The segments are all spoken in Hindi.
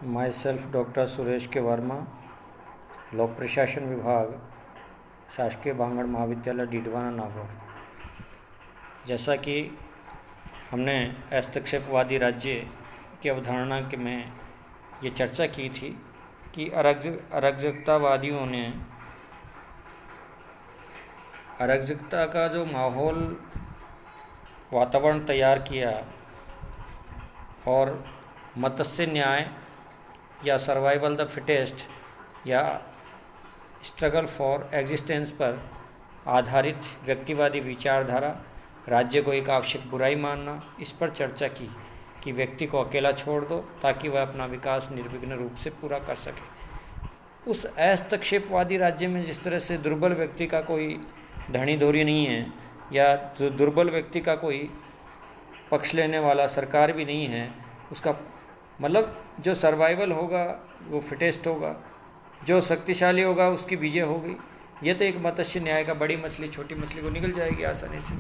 माई सेल्फ डॉक्टर सुरेश के वर्मा, लोक प्रशासन विभाग, शासकीय बांगड़ महाविद्यालय डीडवाना नागौर। जैसा कि हमने हस्तक्षेपवादी राज्य की अवधारणा के में ये चर्चा की थी कि अराजकतावादियों ने अराजकता का जो माहौल वातावरण तैयार किया और मत्स्य न्याय या सर्वाइवल द फिटेस्ट या स्ट्रगल फॉर एग्जिस्टेंस पर आधारित व्यक्तिवादी विचारधारा, राज्य को एक आवश्यक बुराई मानना, इस पर चर्चा की कि व्यक्ति को अकेला छोड़ दो ताकि वह अपना विकास निर्विघ्न रूप से पूरा कर सके। उस हस्तक्षेपवादी राज्य में जिस तरह से दुर्बल व्यक्ति का कोई धनी धोरी नहीं है या दुर्बल व्यक्ति का कोई पक्ष लेने वाला सरकार भी नहीं है, उसका मतलब जो सर्वाइवल होगा वो फिटेस्ट होगा, जो शक्तिशाली होगा उसकी विजय होगी। ये तो एक मत्स्य न्याय का बड़ी मछली छोटी मछली को निकल जाएगी आसानी से।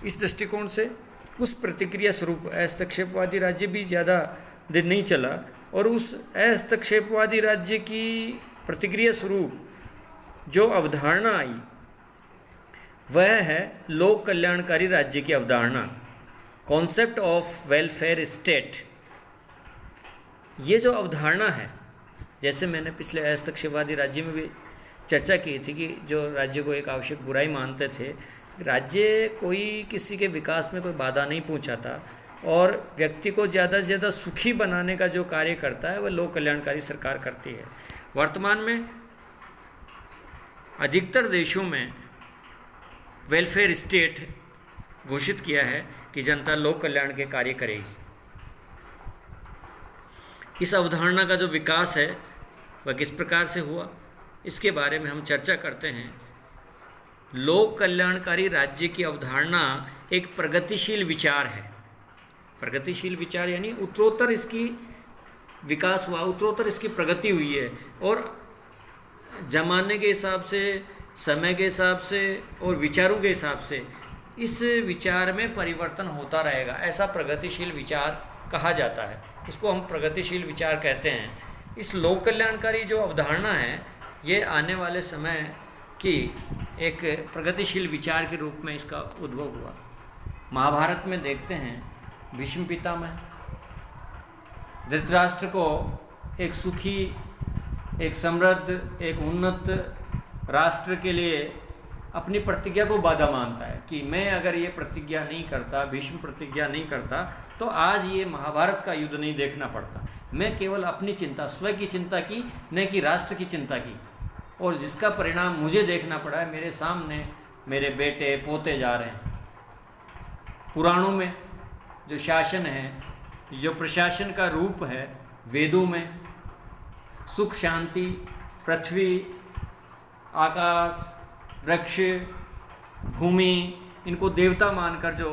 इस दृष्टिकोण से उस प्रतिक्रिया स्वरूप हस्तक्षेपवादी राज्य भी ज़्यादा दिन नहीं चला और उस हस्तक्षेपवादी राज्य की प्रतिक्रिया स्वरूप जो अवधारणा आई वह है लोक कल्याणकारी राज्य की अवधारणा, कॉन्सेप्ट ऑफ वेलफेयर स्टेट। ये जो अवधारणा है, जैसे मैंने पिछले हस्तक्षेपवादी राज्य में भी चर्चा की थी कि जो राज्य को एक आवश्यक बुराई मानते थे, राज्य कोई किसी के विकास में कोई बाधा नहीं पहुंचाता और व्यक्ति को ज़्यादा से ज़्यादा सुखी बनाने का जो कार्य करता है वह लोक कल्याणकारी सरकार करती है। वर्तमान में अधिकतर देशों में वेलफेयर स्टेट घोषित किया है कि जनता लोक कल्याण के कार्य करेगी। इस अवधारणा का जो विकास है वह किस प्रकार से हुआ, इसके बारे में हम चर्चा करते हैं। लोक कल्याणकारी राज्य की अवधारणा एक प्रगतिशील विचार है। प्रगतिशील विचार यानी उत्तरोत्तर इसकी विकास हुआ, उत्तरोत्तर इसकी प्रगति हुई है और जमाने के हिसाब से, समय के हिसाब से और विचारों के हिसाब से इस विचार में परिवर्तन होता रहेगा। ऐसा प्रगतिशील विचार कहा जाता है, उसको हम प्रगतिशील विचार कहते हैं। इस लोक कल्याणकारी जो अवधारणा है ये आने वाले समय की एक प्रगतिशील विचार के रूप में इसका उद्भव हुआ। महाभारत में देखते हैं भीष्म पितामह धृतराष्ट्र को एक सुखी, एक समृद्ध, एक उन्नत राष्ट्र के लिए अपनी प्रतिज्ञा को बाधा मानता है कि मैं अगर ये प्रतिज्ञा नहीं करता, भीष्म प्रतिज्ञा नहीं करता तो आज ये महाभारत का युद्ध नहीं देखना पड़ता। मैं केवल अपनी चिंता, स्वयं की चिंता की, न कि राष्ट्र की चिंता की, और जिसका परिणाम मुझे देखना पड़ा है। मेरे सामने मेरे बेटे पोते जा रहे हैं। पुराणों में जो शासन है, जो प्रशासन का रूप है, वेदों में सुख शांति, पृथ्वी, आकाश, वृक्ष, भूमि, इनको देवता मानकर जो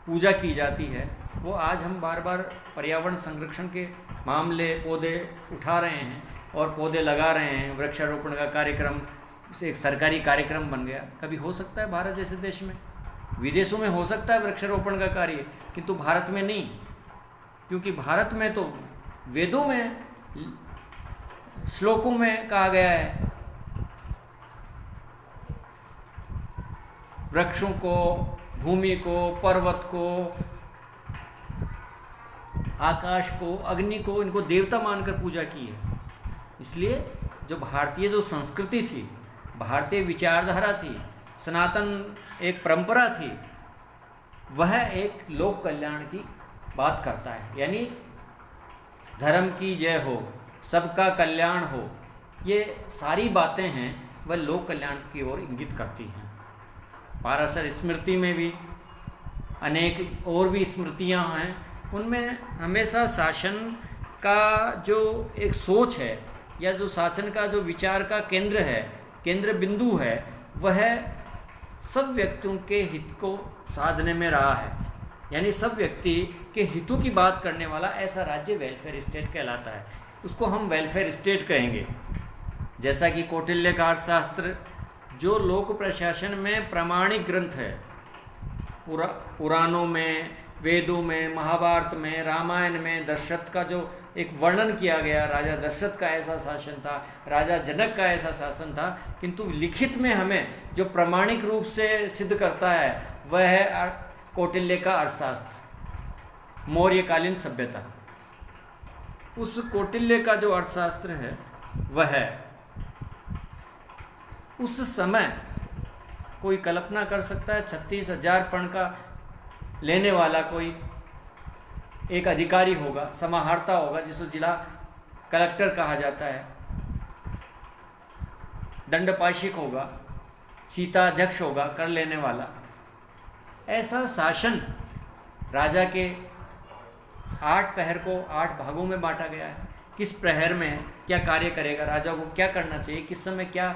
पूजा की जाती है, वो आज हम बार बार पर्यावरण संरक्षण के मामले पौधे उठा रहे हैं और पौधे लगा रहे हैं। वृक्षारोपण का कार्यक्रम एक सरकारी कार्यक्रम बन गया। कभी हो सकता है भारत जैसे देश में, विदेशों में हो सकता है वृक्षारोपण का कार्य, किंतु भारत में नहीं, क्योंकि भारत में तो वेदों में, श्लोकों में कहा गया है वृक्षों को, भूमि को, पर्वत को, आकाश को, अग्नि को, इनको देवता मानकर पूजा की है। इसलिए जो भारतीय जो संस्कृति थी, भारतीय विचारधारा थी, सनातन एक परंपरा थी, वह एक लोक कल्याण की बात करता है। यानी धर्म की जय हो, सबका कल्याण हो, ये सारी बातें हैं वह लोक कल्याण की ओर इंगित करती हैं। पाराशर स्मृति में भी अनेक और भी स्मृतियाँ हैं, उनमें हमेशा शासन का जो एक सोच है या जो शासन का जो विचार का केंद्र है, केंद्र बिंदु है, वह सब व्यक्तियों के हित को साधने में रहा है। यानी सब व्यक्ति के हितों की बात करने वाला ऐसा राज्य वेलफेयर स्टेट कहलाता है। उसको हम वेलफेयर स्टेट कहेंगे। जैसा कि कौटिल्य का अर्थशास्त्र जो लोक प्रशासन में प्रामाणिक ग्रंथ है, पुराणों में, वेदों में, महाभारत में, रामायण में दशरथ का जो एक वर्णन किया गया, राजा दशरथ का ऐसा शासन था, राजा जनक का ऐसा शासन था, किंतु लिखित में हमें जो प्रमाणिक रूप से सिद्ध करता है वह है कौटिल्य का अर्थशास्त्र, मौर्यकालीन सभ्यता। उस कौटिल्य का जो अर्थशास्त्र है वह है, उस समय कोई कल्पना कर सकता है 36,000 पर्ण का लेने वाला कोई एक अधिकारी होगा, समाहर्ता होगा, जिसको जिला कलेक्टर कहा जाता है, दंडपाशिक होगा, सीताध्यक्ष होगा, कर लेने वाला। ऐसा शासन राजा के 8 प्रहर को 8 भागों में बांटा गया है। किस प्रहर में क्या कार्य करेगा, राजा को क्या करना चाहिए, किस समय क्या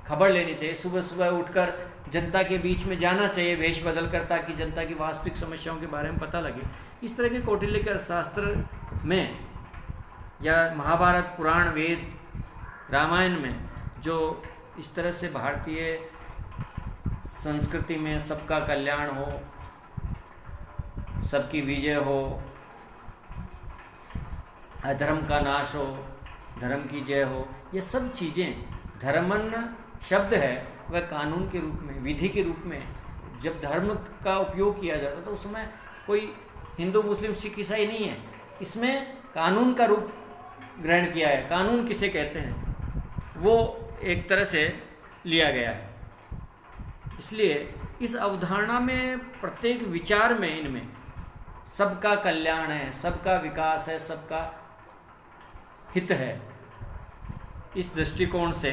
खबर लेनी चाहिए, सुबह सुबह उठकर जनता के बीच में जाना चाहिए वेश बदल कर, ताकि जनता की वास्तविक समस्याओं के बारे में पता लगे। इस तरह के कौटिल्य के अर्थशास्त्र में या महाभारत, पुराण, वेद, रामायण में जो इस तरह से भारतीय संस्कृति में सबका कल्याण हो, सबकी विजय हो, अधर्म का नाश हो, धर्म की जय हो, ये सब चीज़ें, धर्मन शब्द है वह कानून के रूप में, विधि के रूप में जब धर्म का उपयोग किया जाता तो उस समय कोई हिंदू, मुस्लिम, सिख, ईसाई नहीं है, इसमें कानून का रूप ग्रहण किया है। कानून किसे कहते हैं वो एक तरह से लिया गया है। इसलिए इस अवधारणा में, प्रत्येक विचार में, इनमें सबका कल्याण है, सबका विकास है, सबका हित है। इस दृष्टिकोण से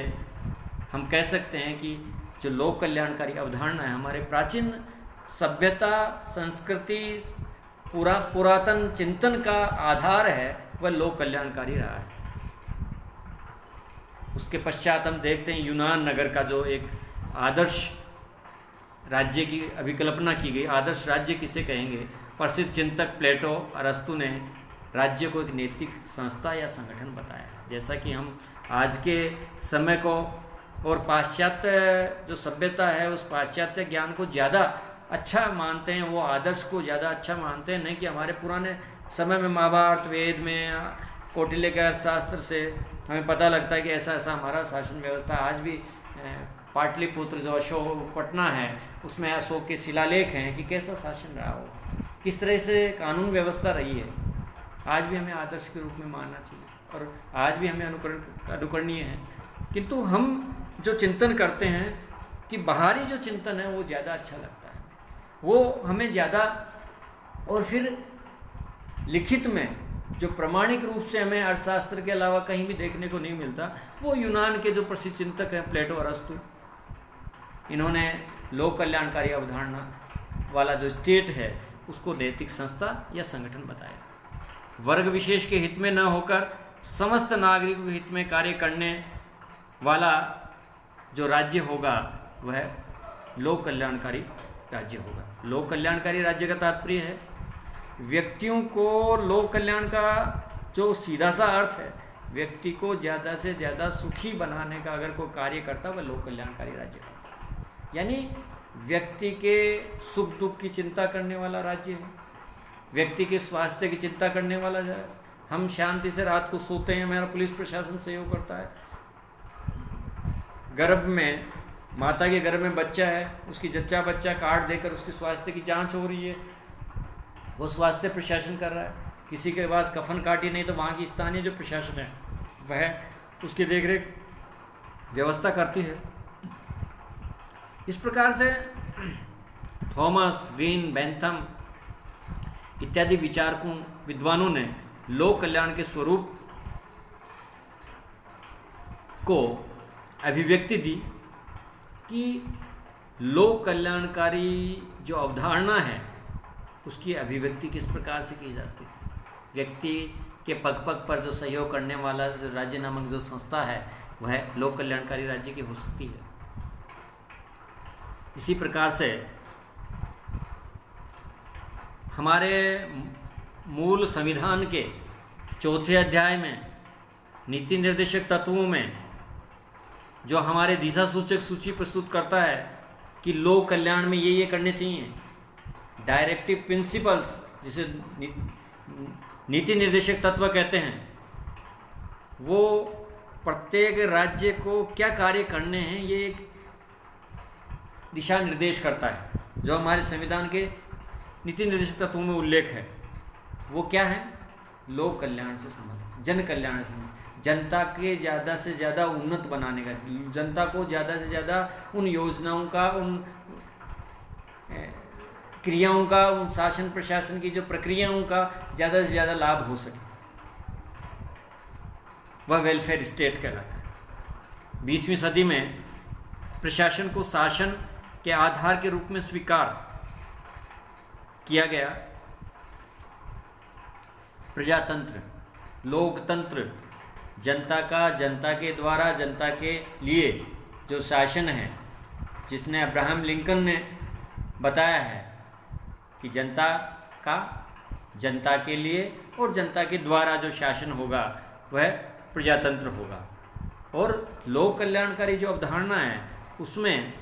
हम कह सकते हैं कि जो लोक कल्याणकारी अवधारणा है, हमारे प्राचीन सभ्यता, संस्कृति, पुरातन चिंतन का आधार है, वह लोक कल्याणकारी रहा है। उसके पश्चात हम देखते हैं यूनान नगर का जो एक आदर्श राज्य की अभिकल्पना की गई। आदर्श राज्य किसे कहेंगे? प्रसिद्ध चिंतक प्लेटो, अरस्तु ने राज्य को एक नैतिक संस्था या संगठन बताया। जैसा कि हम आज के समय को और पाश्चात्य जो सभ्यता है उस पाश्चात्य ज्ञान को ज़्यादा अच्छा मानते हैं, वो आदर्श को ज़्यादा अच्छा मानते हैं, नहीं कि हमारे पुराने समय में महाभारत, वेद में, कौटिल्य के अर्थशास्त्र से हमें पता लगता है कि ऐसा ऐसा हमारा शासन व्यवस्था। आज भी पाटलिपुत्र जो अशोक पटना है उसमें अशोक के शिलालेख हैं कि कैसा शासन रहा हो, किस तरह से कानून व्यवस्था रही है। आज भी हमें आदर्श के रूप में मानना चाहिए और आज भी हमें अनुकरणीय है। किंतु हम जो चिंतन करते हैं कि बाहरी जो चिंतन है वो ज़्यादा अच्छा लगता है, वो हमें ज़्यादा, और फिर लिखित में जो प्रमाणिक रूप से हमें अर्थशास्त्र के अलावा कहीं भी देखने को नहीं मिलता, वो यूनान के जो प्रसिद्ध चिंतक हैं प्लेटो, अरस्तु, इन्होंने लोक कल्याणकारी अवधारणा वाला जो स्टेट है उसको नैतिक संस्था या संगठन बताया। वर्ग विशेष के हित में न होकर समस्त नागरिकों के हित में कार्य करने वाला जो राज्य होगा वह लोक कल्याणकारी राज्य होगा। लोक कल्याणकारी राज्य का तात्पर्य है व्यक्तियों को, लोक कल्याण का जो सीधा सा अर्थ है, व्यक्ति को ज़्यादा से ज़्यादा सुखी बनाने का अगर कोई कार्य करता है वह लोक कल्याणकारी राज्य है। यानी व्यक्ति के सुख दुख की चिंता करने वाला राज्य है, व्यक्ति के स्वास्थ्य की चिंता करने वाला राज्य। हम शांति से रात को सोते हैं, हमारा पुलिस प्रशासन सहयोग करता है। गर्भ में, माता के गर्भ में बच्चा है, उसकी जच्चा बच्चा कार्ड देकर उसके स्वास्थ्य की जांच हो रही है, वो स्वास्थ्य प्रशासन कर रहा है। किसी के पास कफन काटी नहीं तो वहाँ की स्थानीय जो प्रशासन है वह उसकी देखरेख व्यवस्था करती है। इस प्रकार से थॉमस, ग्रीन, बेंथम इत्यादि विचारकों, विद्वानों ने लोक कल्याण के स्वरूप को अभिव्यक्ति दी कि लोक कल्याणकारी जो अवधारणा है उसकी अभिव्यक्ति किस प्रकार से की जा सकती है। व्यक्ति के पग पग पर जो सहयोग करने वाला जो राज्य नामक जो संस्था है वह लोक कल्याणकारी राज्य की हो सकती है। इसी प्रकार से हमारे मूल संविधान के 4थे अध्याय में नीति निर्देशक तत्वों में जो हमारे दिशा सूचक सूची प्रस्तुत करता है कि लोक कल्याण में ये करने चाहिए, डायरेक्टिव प्रिंसिपल्स जिसे नीति निर्देशक तत्व कहते हैं, वो प्रत्येक राज्य को क्या कार्य करने हैं ये एक दिशा निर्देश करता है। जो हमारे संविधान के नीति निर्देशक तत्वों में उल्लेख है वो क्या है? लोक कल्याण से संबंधित, जन कल्याण से, जनता के ज़्यादा से ज़्यादा उन्नत बनाने का, जनता को ज़्यादा से ज़्यादा उन योजनाओं का, उन क्रियाओं का, उन शासन प्रशासन की जो प्रक्रियाओं का ज़्यादा से ज़्यादा लाभ हो सके, वह वेलफेयर स्टेट कहलाता है। 20वीं सदी में प्रशासन को शासन के आधार के रूप में स्वीकार किया गया। प्रजातंत्र, लोकतंत्र, जनता का, जनता के द्वारा, जनता के लिए जो शासन है, जिसने अब्राहम लिंकन ने बताया है कि जनता का, जनता के लिए और जनता के द्वारा जो शासन होगा वह प्रजातंत्र होगा। और लोक कल्याणकारी जो अवधारणा है उसमें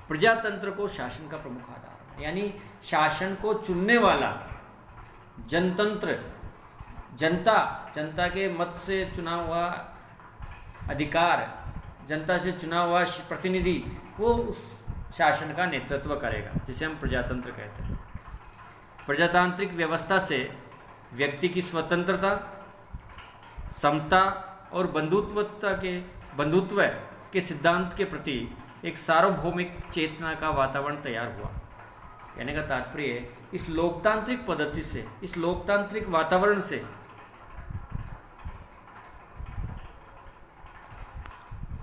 प्रजातंत्र को शासन का प्रमुख आधार है, यानी शासन को चुनने वाला जनतंत्र, जनता, जनता के मत से चुना हुआ अधिकार, जनता से चुना हुआ प्रतिनिधि, वो उस शासन का नेतृत्व करेगा, जिसे हम प्रजातंत्र कहते हैं। प्रजातांत्रिक व्यवस्था से व्यक्ति की स्वतंत्रता, समता और बंधुत्व के सिद्धांत के प्रति एक सार्वभौमिक चेतना का वातावरण तैयार हुआ। कहने का तात्पर्य इस लोकतांत्रिक पद्धति से, इस लोकतांत्रिक वातावरण से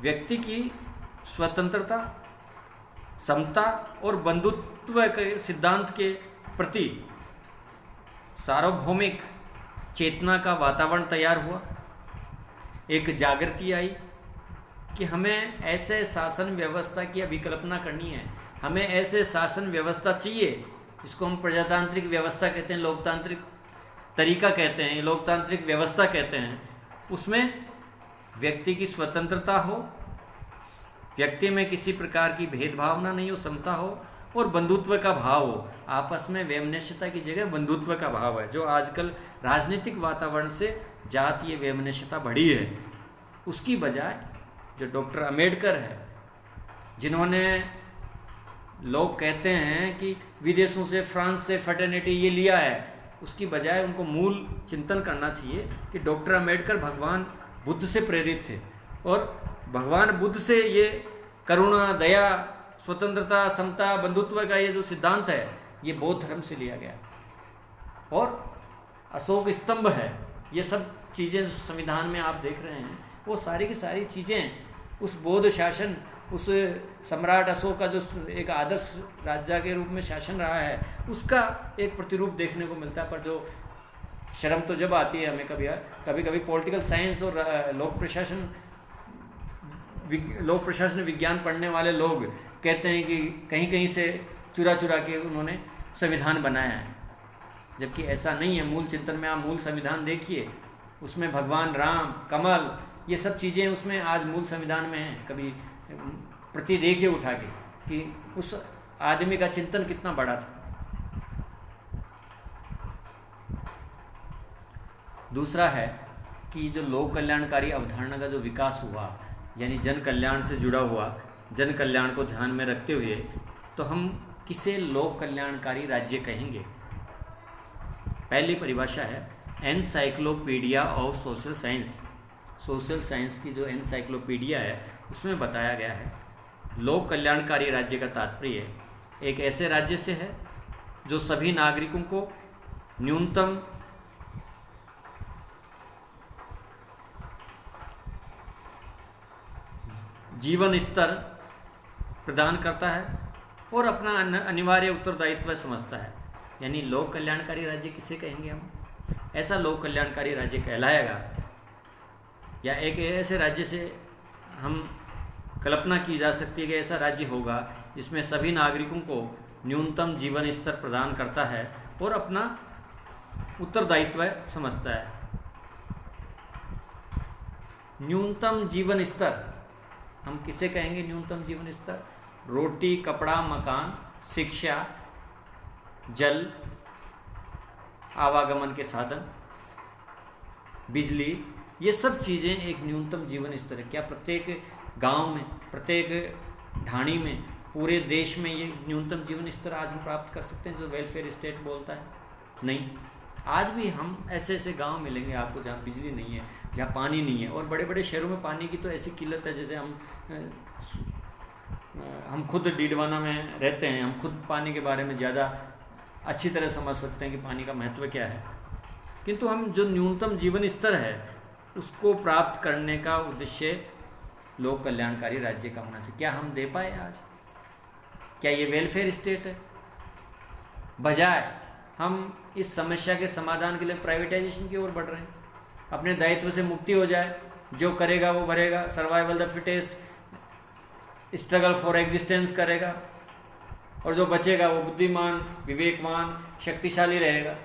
व्यक्ति की स्वतंत्रता, समता और बंधुत्व के सिद्धांत के प्रति सार्वभौमिक चेतना का वातावरण तैयार हुआ। एक जागृति आई कि हमें ऐसे शासन व्यवस्था की अभिकल्पना करनी है, हमें ऐसे शासन व्यवस्था चाहिए जिसको हम प्रजातांत्रिक व्यवस्था कहते हैं, लोकतांत्रिक तरीका कहते हैं, लोकतांत्रिक व्यवस्था कहते हैं। उसमें व्यक्ति की स्वतंत्रता हो, व्यक्ति में किसी प्रकार की भेदभावना नहीं हो, समता हो और बंधुत्व का भाव हो। आपस में वैमनस्यता की जगह बंधुत्व का भाव है। जो आजकल राजनीतिक वातावरण से जातीय वैमनस्यता बढ़ी है, उसकी बजाय जो डॉक्टर अम्बेडकर है, जिन्होंने, लोग कहते हैं कि विदेशों से, फ्रांस से फ्रेटर्निटी ये लिया है, उसकी बजाय उनको मूल चिंतन करना चाहिए कि डॉक्टर अम्बेडकर भगवान बुद्ध से प्रेरित थे और भगवान बुद्ध से ये करुणा, दया, स्वतंत्रता, समता, बंधुत्व का ये जो सिद्धांत है ये बौद्ध धर्म से लिया गया। और अशोक स्तंभ है, ये सब चीज़ें जो संविधान में आप देख रहे हैं वो सारी की सारी चीज़ें उस बौद्ध शासन, उस सम्राट अशोक का जो एक आदर्श राजा के रूप में शासन रहा है उसका एक प्रतिरूप देखने को मिलता है। पर जो शर्म तो जब आती है हमें कभी कभी पॉलिटिकल साइंस और लोक प्रशासन विज्ञान पढ़ने वाले लोग कहते हैं कि कहीं कहीं से चुरा के उन्होंने संविधान बनाया है, जबकि ऐसा नहीं है। मूल चिंतन में आप मूल संविधान देखिए, उसमें भगवान राम, कमल, ये सब चीज़ें उसमें आज मूल संविधान में हैं। कभी प्रति देखिए उठा के कि उस आदमी का चिंतन कितना बड़ा था। दूसरा है कि जो लोक कल्याणकारी अवधारणा का जो विकास हुआ, यानी जन कल्याण से जुड़ा हुआ, जन कल्याण को ध्यान में रखते हुए, तो हम किसे लोक कल्याणकारी राज्य कहेंगे? पहली परिभाषा है encyclopedia of social science. Social science की जो एनसाइक्लोपीडिया है उसमें बताया गया है लोक कल्याणकारी राज्य का तात्पर्य एक ऐसे राज्य से है जो सभी नागरिकों को न्यूनतम जीवन स्तर प्रदान करता है और अपना अनिवार्य उत्तरदायित्व समझता है। यानी लोक कल्याणकारी राज्य किसे कहेंगे हम? ऐसा लोक कल्याणकारी राज्य कहलाएगा या एक ऐसे राज्य से हम कल्पना की जा सकती है कि ऐसा राज्य होगा जिसमें सभी नागरिकों को न्यूनतम जीवन स्तर प्रदान करता है और अपना उत्तरदायित्व समझता है। न्यूनतम जीवन स्तर हम किसे कहेंगे? न्यूनतम जीवन स्तर रोटी, कपड़ा, मकान, शिक्षा, जल, आवागमन के साधन, बिजली, ये सब चीज़ें एक न्यूनतम जीवन स्तर है। क्या प्रत्येक गांव में, प्रत्येक ढाणी में, पूरे देश में ये न्यूनतम जीवन स्तर आज हम प्राप्त कर सकते हैं जो वेलफेयर स्टेट बोलता है? नहीं। आज भी हम ऐसे ऐसे गांव मिलेंगे आपको जहाँ बिजली नहीं है, जहाँ पानी नहीं है, और बड़े बड़े शहरों में पानी की तो ऐसी किल्लत है जैसे हम खुद डीडवाना में रहते हैं, हम खुद पानी के बारे में ज़्यादा अच्छी तरह समझ सकते हैं कि पानी का महत्व क्या है। किंतु हम जो न्यूनतम जीवन स्तर है उसको प्राप्त करने का उद्देश्य लोक कल्याणकारी राज्य का होना चाहिए। क्या हम दे पाए आज? क्या ये वेलफेयर स्टेट है? बजाय हम इस समस्या के समाधान के लिए प्राइवेटाइजेशन की ओर बढ़ रहे हैं। अपने दायित्व से मुक्ति हो जाए, जो करेगा वो भरेगा, survival the fittest, struggle for existence करेगा, और जो बचेगा वो बुद्धिमान, विवेकवान, शक्तिशाली रहेगा,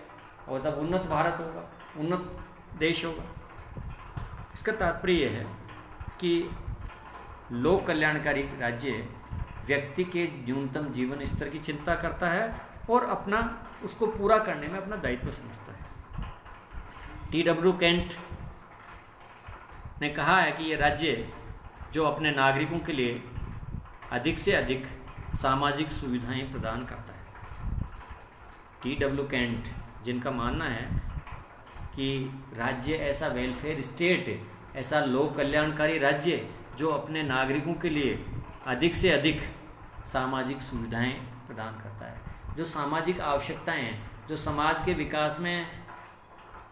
और तब उन्नत भारत होगा, उन्नत देश होगा। इसका तात्पर्य है कि लोक कल्याणकारी राज्य व्यक्ति के न्यूनतम जीवन स्तर की चिंता करता है और अपना उसको पूरा करने में अपना दायित्व समझता है। T.W. केंट ने कहा है कि ये राज्य जो अपने नागरिकों के लिए अधिक से अधिक सामाजिक सुविधाएं प्रदान करता है। T.W. केंट, जिनका मानना है कि राज्य ऐसा वेलफेयर स्टेट, ऐसा लोक कल्याणकारी राज्य जो अपने नागरिकों के लिए अधिक से अधिक सामाजिक सुविधाएं प्रदान करता है, जो सामाजिक आवश्यकताएं हैं, जो समाज के विकास में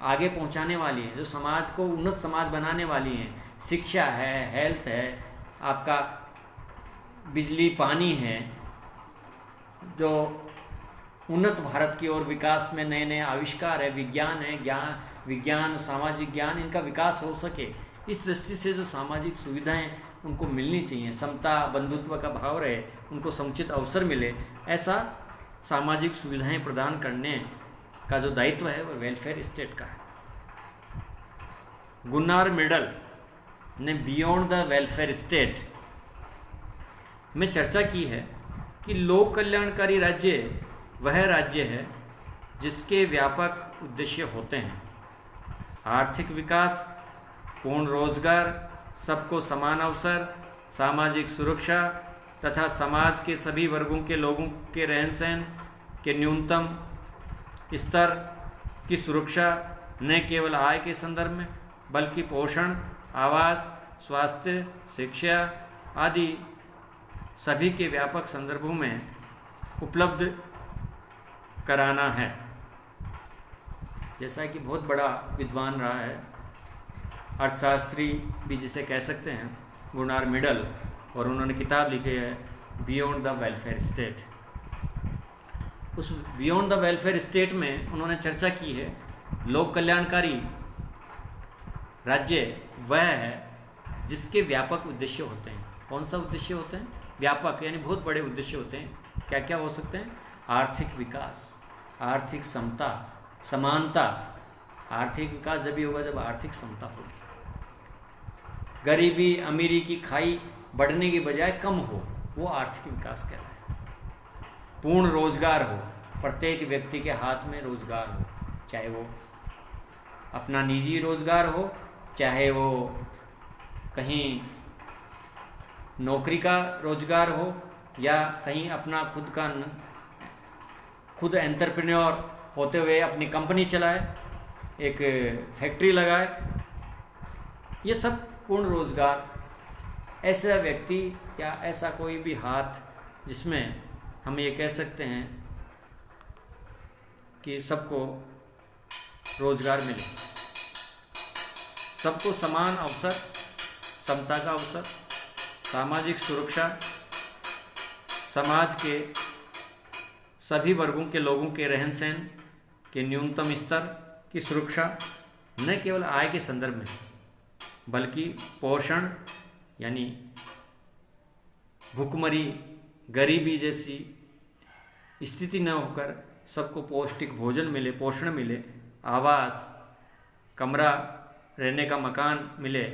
आगे पहुंचाने वाली हैं, जो समाज को उन्नत समाज बनाने वाली हैं, शिक्षा है, हेल्थ है, आपका बिजली, पानी है, जो उन्नत भारत की ओर विकास में नए नए आविष्कार है, विज्ञान है, विज्ञान, सामाजिक ज्ञान, इनका विकास हो सके, इस दृष्टि से जो सामाजिक सुविधाएं उनको मिलनी चाहिए, समता, बंधुत्व का भाव रहे, उनको समुचित अवसर मिले, ऐसा सामाजिक सुविधाएं प्रदान करने का जो दायित्व है वो वेलफेयर स्टेट का है। गुन्नार मिडल ने बियॉन्ड द वेलफेयर स्टेट में चर्चा की है कि लोक कल्याणकारी राज्य वह राज्य है जिसके व्यापक उद्देश्य होते हैं आर्थिक विकास, पूर्ण रोजगार, सबको समान अवसर, सामाजिक सुरक्षा तथा समाज के सभी वर्गों के लोगों के रहन सहन के न्यूनतम स्तर की सुरक्षा, न केवल आय के संदर्भ में बल्कि पोषण, आवास, स्वास्थ्य, शिक्षा आदि सभी के व्यापक संदर्भों में उपलब्ध कराना है। जैसा कि बहुत बड़ा विद्वान रहा है, अर्थशास्त्री भी जिसे कह सकते हैं, गुनार मिडल, और उन्होंने किताब लिखी है बियॉन्ड द वेलफेयर स्टेट। उस बियॉन्ड द वेलफेयर स्टेट में उन्होंने चर्चा की है लोक कल्याणकारी राज्य वह है जिसके व्यापक उद्देश्य होते हैं। कौन सा उद्देश्य होते हैं? व्यापक, यानी बहुत बड़े उद्देश्य होते हैं। क्या क्या हो सकते हैं? आर्थिक विकास, आर्थिक समता, समानता। आर्थिक विकास जब भी होगा जब आर्थिक समता होगी। गरीबी अमीरी की खाई बढ़ने की बजाय कम हो, वो आर्थिक विकास कहलाता है। पूर्ण रोजगार हो, प्रत्येक व्यक्ति के हाथ में रोजगार हो, चाहे वो अपना निजी रोजगार हो, चाहे वो कहीं नौकरी का रोजगार हो, या कहीं अपना खुद एंटरप्रेन्योर होते हुए अपनी कंपनी चलाए, एक फैक्ट्री लगाए। ये सब पूर्ण रोजगार। ऐसा व्यक्ति या ऐसा कोई भी हाथ जिसमें हम ये कह सकते हैं कि सबको रोजगार मिले, सबको समान अवसर, समता का अवसर, सामाजिक सुरक्षा, समाज के सभी वर्गों के लोगों के रहन सहन के न्यूनतम स्तर की सुरक्षा, न केवल आय के संदर्भ में बल्कि पोषण यानी भूखमरी, गरीबी जैसी स्थिति न होकर सबको पौष्टिक भोजन मिले, पोषण मिले, आवास, कमरा, रहने का मकान मिले,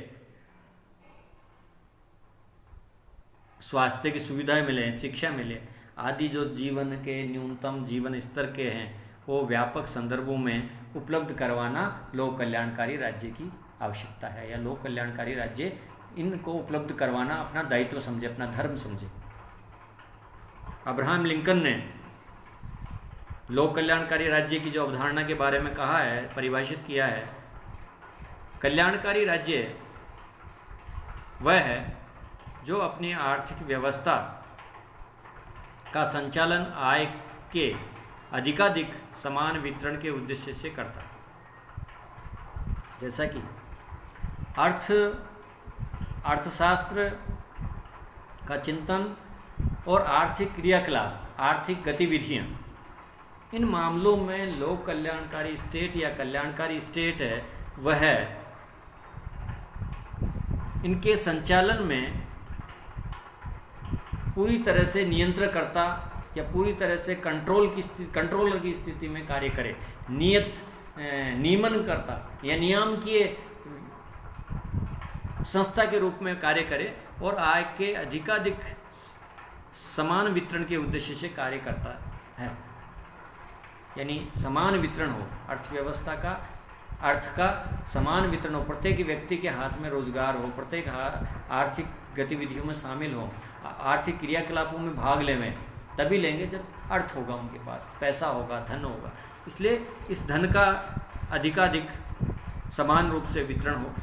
स्वास्थ्य की सुविधाएं मिले, शिक्षा मिले आदि जो जीवन के न्यूनतम जीवन स्तर के हैं वो व्यापक संदर्भों में उपलब्ध करवाना लोक कल्याणकारी राज्य की आवश्यकता है, या लोक कल्याणकारी राज्य इनको उपलब्ध करवाना अपना दायित्व समझे, अपना धर्म समझे। अब्राहम लिंकन ने लोक कल्याणकारी राज्य की जो अवधारणा के बारे में कहा है, परिभाषित किया है, कल्याणकारी राज्य वह है जो अपनी आर्थिक व्यवस्था का संचालन आय के अधिकाधिक समान वितरण के उद्देश्य से करता है। जैसा कि अर्थशास्त्र का चिंतन और आर्थिक क्रियाकलाप, आर्थिक गतिविधियां, इन मामलों में लोक कल्याणकारी स्टेट या कल्याणकारी स्टेट है वह इनके संचालन में पूरी तरह से नियंत्रणकर्ता या पूरी तरह से कंट्रोलर की स्थिति में कार्य करे, नियमन करता या नियामकीय संस्था के रूप में कार्य करे और आय के अधिकाधिक समान वितरण के उद्देश्य से कार्य करता है। यानी समान वितरण हो, अर्थव्यवस्था का, अर्थ का समान वितरण हो, प्रत्येक व्यक्ति के हाथ में रोजगार हो, प्रत्येक आर्थिक गतिविधियों में शामिल हो, आर्थिक क्रियाकलापों में भाग लें, तभी लेंगे जब अर्थ होगा, उनके पास पैसा होगा, धन होगा। इसलिए इस धन का अधिकाधिक समान रूप से वितरण हो,